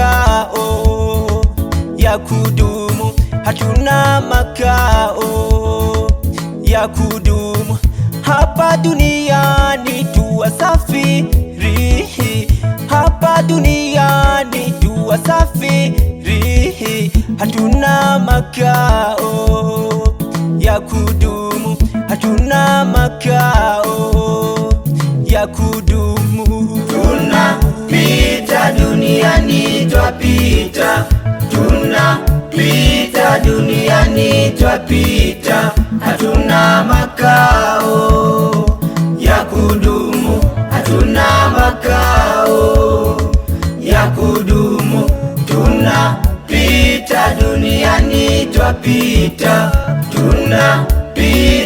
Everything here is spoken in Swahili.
makao ya kudumu, hatuna makao ya kudumu. Hapa duniani tuwasafiri, hapa duniani tuwasafiri, hatuna makao ya kudumu, hatuna makao ya kudumu. Tunapita duniani twapita, tunapita duniani twapita, hatuna makao ya kudumu, hatuna makao ya kudumu. Tunapita duniani twapita, tunapita